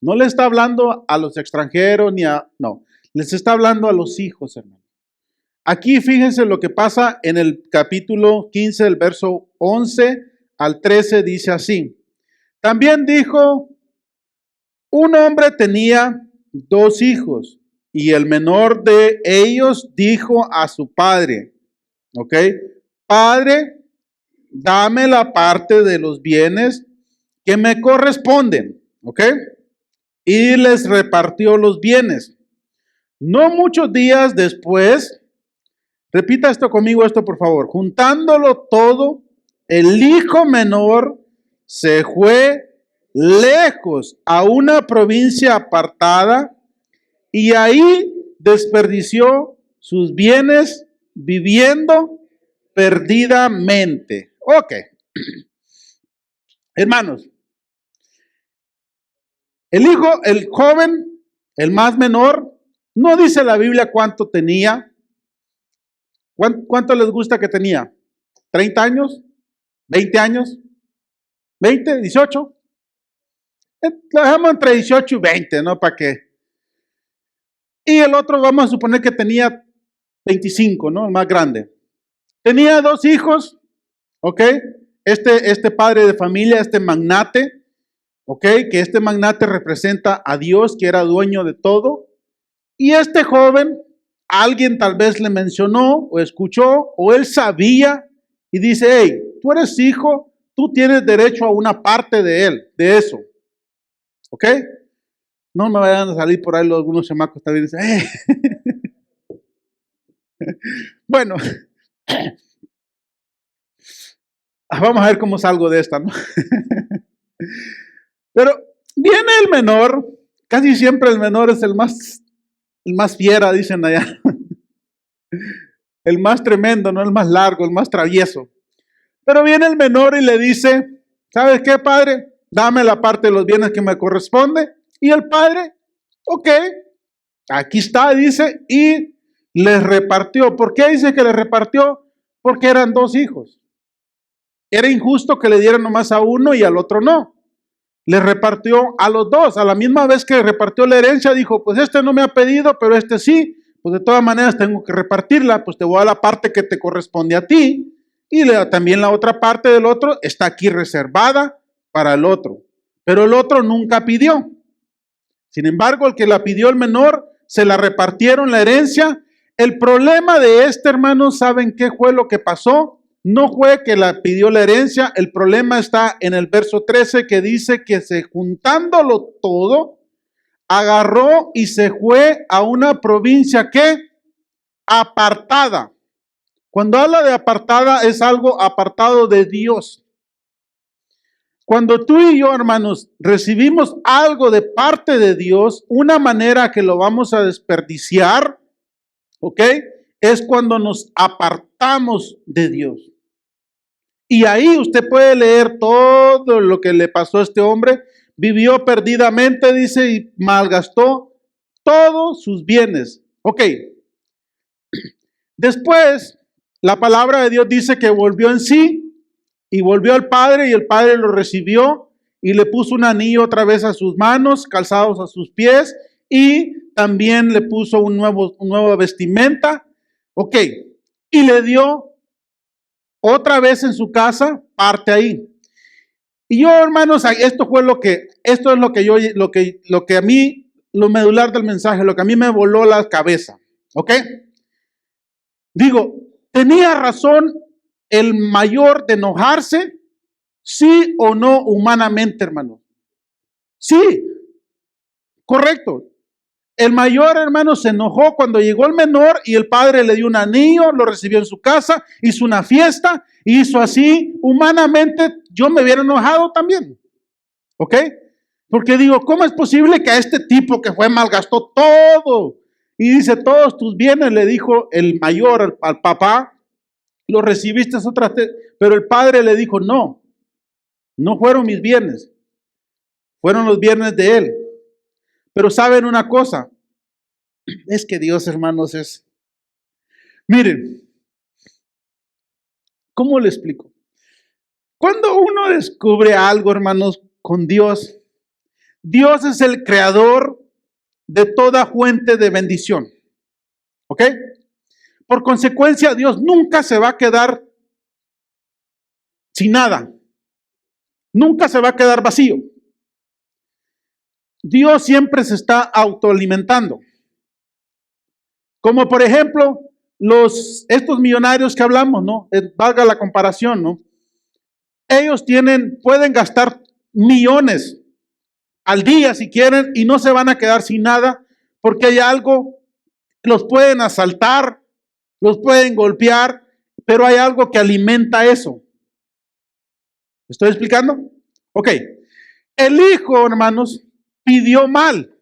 No le está hablando a los extranjeros ni a... No, les está hablando a los hijos, hermano. Aquí fíjense lo que pasa en el capítulo 15, el verso 11 al 13, dice así. También dijo, un hombre tenía dos hijos y el menor de ellos dijo a su padre, ¿ok? Padre, dame la parte de los bienes que me corresponden, ¿ok? Y les repartió los bienes. No muchos días después, repita esto conmigo, esto por favor, juntándolo todo, el hijo menor se fue lejos a una provincia apartada y ahí desperdició sus bienes viviendo perdidamente. Ok. Hermanos, el joven, el más menor, no dice la Biblia cuánto tenía. ¿Cuánto les gusta que tenía? ¿30 años? ¿20 años? ¿20? ¿18? Lo dejamos entre 18 y 20, ¿no? ¿Para qué? Y el otro vamos a suponer que tenía 25, ¿no? El más grande. Tenía dos hijos, ¿ok? Este padre de familia, este magnate, ¿ok? Que este magnate representa a Dios, que era dueño de todo. Y este joven, alguien tal vez le mencionó o escuchó o él sabía y dice, hey, tú eres hijo, tú tienes derecho a una parte de él, de eso. ¿Ok? No me vayan a salir por ahí algunos chamacos también dicen, Bueno, vamos a ver cómo salgo de esta, ¿no? Pero viene el menor, casi siempre el menor es el más fiera, dicen allá. El más tremendo, no el más largo, el más travieso. Pero viene el menor y le dice, ¿sabes qué, padre? Dame la parte de los bienes que me corresponde. Y el padre, ok, aquí está, dice, y les repartió. ¿Por qué dice que les repartió? Porque eran dos hijos. Era injusto que le dieran nomás a uno y al otro no. Le repartió a los dos. A la misma vez que repartió la herencia, dijo, pues este no me ha pedido, pero este sí. Pues de todas maneras tengo que repartirla, pues te voy a la parte que te corresponde a ti. Y también la otra parte del otro está aquí reservada para el otro. Pero el otro nunca pidió. Sin embargo, el que la pidió el menor, se la repartieron la herencia. El problema de este hermano, ¿saben qué fue lo que pasó? No fue que la pidió la herencia, el problema está en el verso 13 que dice que se juntándolo todo, agarró y se fue a una provincia que apartada. Cuando habla de apartada es algo apartado de Dios. Cuando tú y yo, hermanos, recibimos algo de parte de Dios, una manera que lo vamos a desperdiciar, ¿ok? Es cuando nos apartamos de Dios. Y ahí usted puede leer todo lo que le pasó a este hombre. Vivió perdidamente, dice, y malgastó todos sus bienes. Ok. Después, la palabra de Dios dice que volvió en sí y volvió al Padre, y el Padre lo recibió y le puso un anillo otra vez a sus manos, calzados a sus pies, y también le puso un nuevo vestimenta. Ok. Y le dio otra vez en su casa parte ahí. Y yo, hermanos, esto es lo que a mí, lo medular del mensaje, lo que a mí me voló la cabeza. ¿Ok? Digo, ¿tenía razón el mayor de enojarse? ¿Sí o no humanamente, hermano? Sí, correcto. El mayor, hermano, se enojó cuando llegó el menor y el padre le dio un anillo, lo recibió en su casa, hizo una fiesta, hizo así. Humanamente, yo me hubiera enojado también. ¿Ok? Porque digo, ¿cómo es posible que a este tipo que fue malgastó todo? Y dice, todos tus bienes, le dijo el mayor al papá, lo recibiste otra vez. Pero el padre le dijo, no, no fueron mis bienes, fueron los bienes de él. Pero saben una cosa, es que Dios, hermanos, miren, ¿cómo le explico? Cuando uno descubre algo, hermanos, con Dios, Dios es el creador de toda fuente de bendición. ¿Ok? Por consecuencia, Dios nunca se va a quedar sin nada. Nunca se va a quedar vacío. Dios siempre se está autoalimentando. Como por ejemplo, estos millonarios que hablamos, ¿no? Valga la comparación, ¿no? Ellos pueden gastar millones al día si quieren y no se van a quedar sin nada porque hay algo, los pueden asaltar, los pueden golpear, pero hay algo que alimenta eso. ¿Me estoy explicando? Ok. El hijo, hermanos, pidió mal.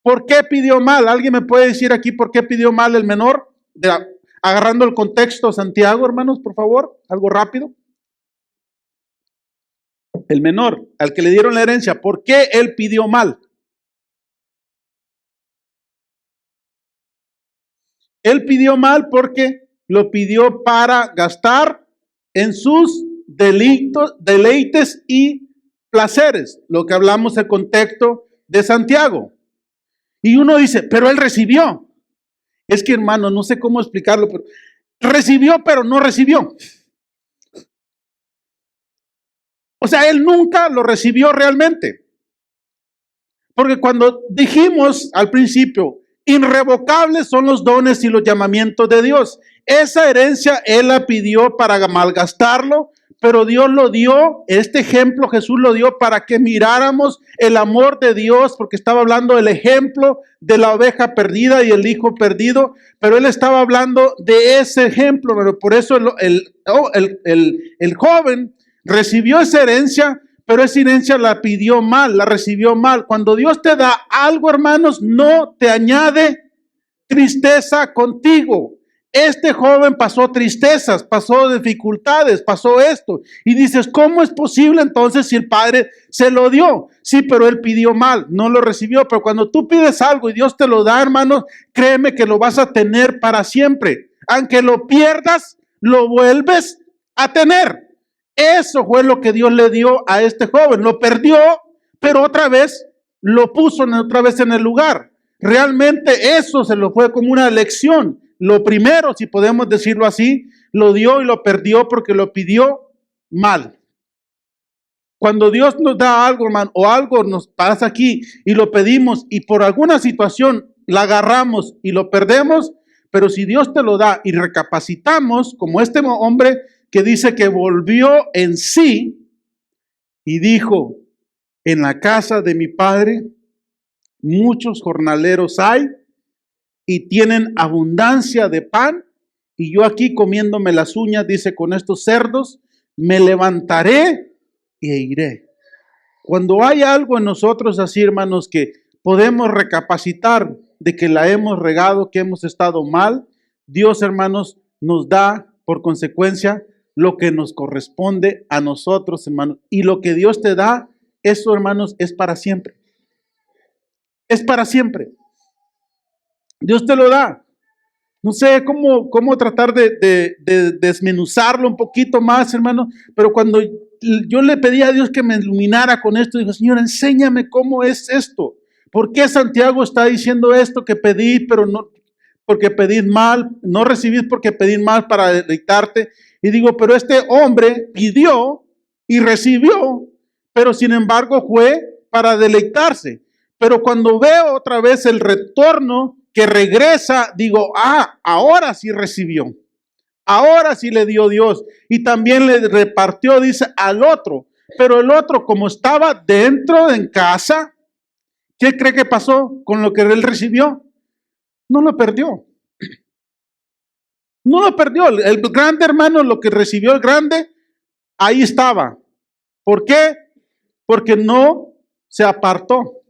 ¿Por qué pidió mal? ¿Alguien me puede decir aquí por qué pidió mal el menor? Agarrando el contexto, Santiago, hermanos, por favor, algo rápido. El menor, al que le dieron la herencia, ¿por qué él pidió mal? Él pidió mal porque lo pidió para gastar en sus deleites y placeres, lo que hablamos del contexto de Santiago. Y uno dice, pero él recibió. Es que, hermano, no sé cómo explicarlo, pero recibió, pero no recibió. O sea, él nunca lo recibió realmente. Porque cuando dijimos al principio, irrevocables son los dones y los llamamientos de Dios. Esa herencia él la pidió para malgastarlo, pero Dios lo dio, este ejemplo Jesús lo dio para que miráramos el amor de Dios, porque estaba hablando del ejemplo de la oveja perdida y el hijo perdido, pero él estaba hablando de ese ejemplo, pero por eso el joven recibió esa herencia, pero esa herencia la pidió mal, la recibió mal. Cuando Dios te da algo, hermanos, no te añade tristeza contigo. Este joven pasó tristezas, pasó dificultades, pasó esto. Y dices, ¿cómo es posible entonces si el padre se lo dio? Sí, pero él pidió mal, no lo recibió. Pero cuando tú pides algo y Dios te lo da, hermanos, créeme que lo vas a tener para siempre. Aunque lo pierdas, lo vuelves a tener. Eso fue lo que Dios le dio a este joven. Lo perdió, pero otra vez lo puso otra vez en el lugar. Realmente eso se lo fue como una lección. Lo primero, si podemos decirlo así, lo dio y lo perdió porque lo pidió mal. Cuando Dios nos da algo, hermano, o algo nos pasa aquí y lo pedimos y por alguna situación la agarramos y lo perdemos, pero si Dios te lo da y recapacitamos, como este hombre que dice que volvió en sí y dijo, en la casa de mi padre muchos jornaleros hay y tienen abundancia de pan, y yo aquí comiéndome las uñas, dice, con estos cerdos, me levantaré e iré. Cuando hay algo en nosotros así, hermanos, que podemos recapacitar de que la hemos regado, que hemos estado mal, Dios, hermanos, nos da por consecuencia lo que nos corresponde a nosotros, hermanos. Y lo que Dios te da, eso, hermanos, es para siempre. Es para siempre. Dios te lo da. No sé cómo tratar de desmenuzarlo un poquito más, hermano, pero cuando yo le pedí a Dios que me iluminara con esto, dijo, Señor, enséñame cómo es esto. ¿Por qué Santiago está diciendo esto que pedí, pero no porque pedís mal, no recibís porque pedís mal para deleitarte? Y digo, pero este hombre pidió y recibió, pero sin embargo fue para deleitarse. Pero cuando veo otra vez el retorno que regresa, digo, ahora sí recibió. Ahora sí le dio Dios. Y también le repartió, dice, al otro. Pero el otro, como estaba dentro en casa, ¿qué cree que pasó con lo que él recibió? No lo perdió. No lo perdió. El grande hermano, lo que recibió el grande, ahí estaba. ¿Por qué? Porque no se apartó.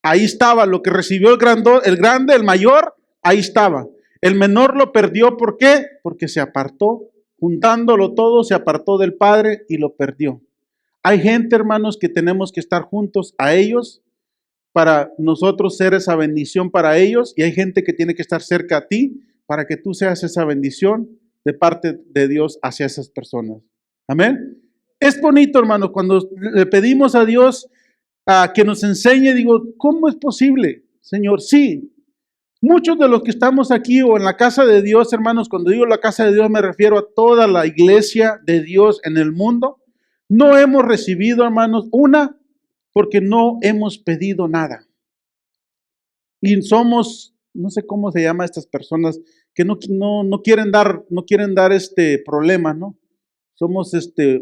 Ahí estaba lo que recibió el grande, el mayor, ahí estaba. El menor lo perdió, ¿por qué? Porque se apartó. Juntándolo todo, se apartó del Padre y lo perdió. Hay gente, hermanos, que tenemos que estar juntos a ellos para nosotros ser esa bendición para ellos, y hay gente que tiene que estar cerca a ti para que tú seas esa bendición de parte de Dios hacia esas personas. Amén. Es bonito, hermanos, cuando le pedimos a Dios que nos enseñe, digo, ¿cómo es posible, Señor? Sí, muchos de los que estamos aquí o en la casa de Dios, hermanos, cuando digo la casa de Dios me refiero a toda la iglesia de Dios en el mundo, no hemos recibido, hermanos, porque no hemos pedido nada. Y somos, no sé cómo se llama estas personas, que no quieren dar problemas, ¿no? Somos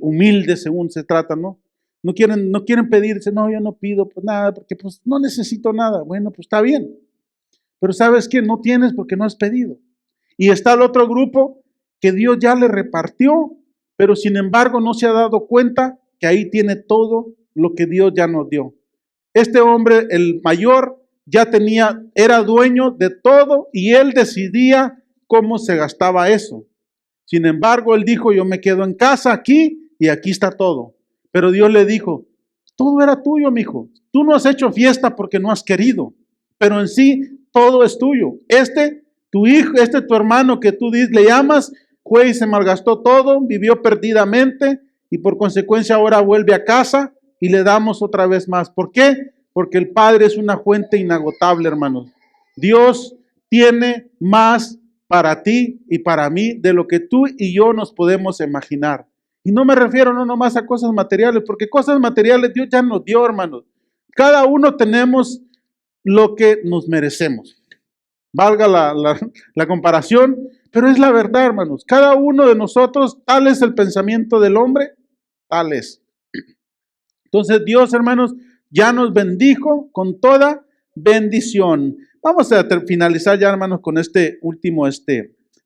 humildes según se trata, ¿no? No quieren pedirse, no, yo no pido pues nada, porque pues no necesito nada. Bueno, pues está bien. Pero ¿sabes qué? No tienes porque no has pedido. Y está el otro grupo que Dios ya le repartió, pero sin embargo no se ha dado cuenta que ahí tiene todo lo que Dios ya nos dio. Este hombre, el mayor, era dueño de todo y él decidía cómo se gastaba eso. Sin embargo, él dijo, yo me quedo en casa aquí y aquí está todo. Pero Dios le dijo, todo era tuyo, mijo. Tú no has hecho fiesta porque no has querido, pero en sí todo es tuyo. Tu hijo, tu hermano que tú le llamas, fue y se malgastó todo, vivió perdidamente y por consecuencia ahora vuelve a casa y le damos otra vez más. ¿Por qué? Porque el Padre es una fuente inagotable, hermanos. Dios tiene más para ti y para mí de lo que tú y yo nos podemos imaginar. Y no me refiero no nomás a cosas materiales, porque cosas materiales Dios ya nos dio, hermanos. Cada uno tenemos lo que nos merecemos. Valga la comparación, pero es la verdad, hermanos. Cada uno de nosotros, tal es el pensamiento del hombre, tal es. Entonces Dios, hermanos, ya nos bendijo con toda bendición. Vamos a finalizar ya, hermanos, con este último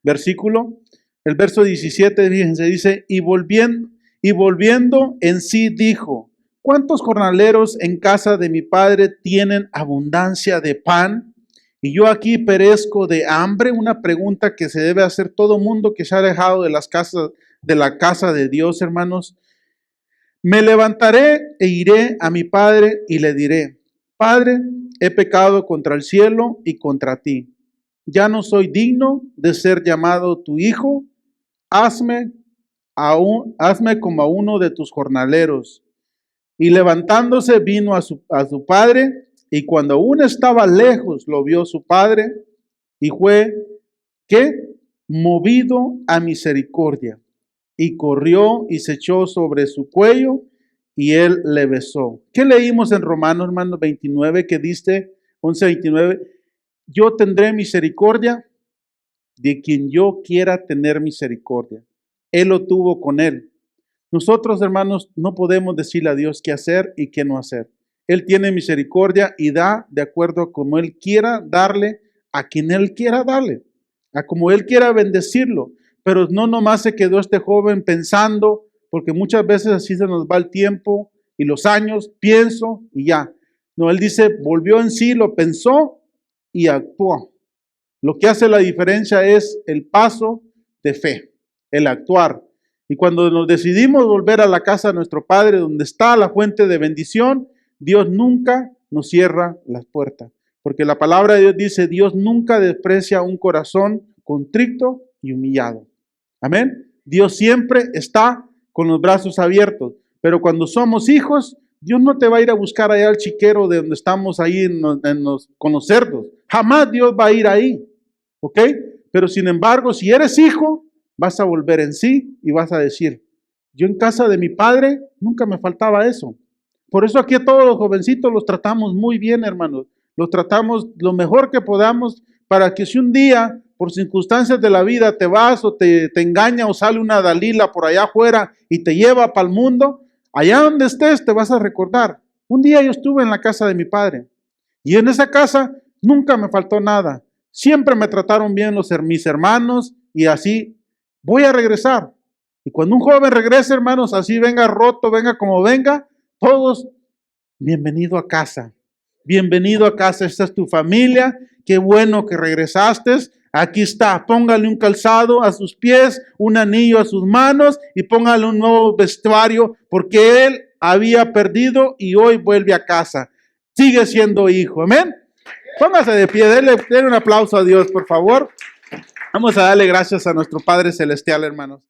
versículo. El verso 17, fíjense, dice, y volviendo en sí dijo, ¿cuántos jornaleros en casa de mi padre tienen abundancia de pan? Y yo aquí perezco de hambre. Una pregunta que se debe hacer todo mundo que se ha dejado de la casa de Dios, hermanos. Me levantaré e iré a mi padre y le diré, Padre, he pecado contra el cielo y contra ti. Ya no soy digno de ser llamado tu hijo. Hazme como a uno de tus jornaleros. Y levantándose vino a su padre, y cuando aún estaba lejos lo vio su padre, y fue, ¿qué? Movido a misericordia. Y corrió y se echó sobre su cuello, y él le besó. ¿Qué leímos en Romanos, hermanos, 29, que dice, 11:29? Yo tendré misericordia de quien yo quiera tener misericordia. Él lo tuvo con él. Nosotros, hermanos, no podemos decirle a Dios qué hacer y qué no hacer. Él tiene misericordia y da de acuerdo a como Él quiera darle, a quien Él quiera darle, a como Él quiera bendecirlo. Pero no nomás se quedó este joven pensando, porque muchas veces así se nos va el tiempo y los años, pienso y ya. No, Él dice, volvió en sí, lo pensó y actuó. Lo que hace la diferencia es el paso de fe, el actuar. Y cuando nos decidimos volver a la casa de nuestro Padre, donde está la fuente de bendición, Dios nunca nos cierra las puertas. Porque la palabra de Dios dice, Dios nunca desprecia un corazón contrito y humillado. Amén. Dios siempre está con los brazos abiertos. Pero cuando somos hijos, Dios no te va a ir a buscar allá al chiquero de donde estamos ahí con los cerdos. Jamás Dios va a ir ahí. ¿Ok? Pero sin embargo, si eres hijo, vas a volver en sí y vas a decir, yo en casa de mi padre nunca me faltaba eso. Por eso aquí a todos los jovencitos los tratamos muy bien, hermanos. Los tratamos lo mejor que podamos para que si un día, por circunstancias de la vida, te vas o te engaña o sale una Dalila por allá afuera y te lleva para el mundo, allá donde estés te vas a recordar. Un día yo estuve en la casa de mi padre y en esa casa nunca me faltó nada. Siempre me trataron bien mis hermanos y así voy a regresar. Y cuando un joven regrese, hermanos, así venga roto, venga como venga, todos, bienvenido a casa. Bienvenido a casa, esta es tu familia. Qué bueno que regresaste. Aquí está, póngale un calzado a sus pies, un anillo a sus manos y póngale un nuevo vestuario porque él había perdido y hoy vuelve a casa. Sigue siendo hijo, amén. Póngase de pie, denle un aplauso a Dios, por favor. Vamos a darle gracias a nuestro Padre Celestial, hermanos.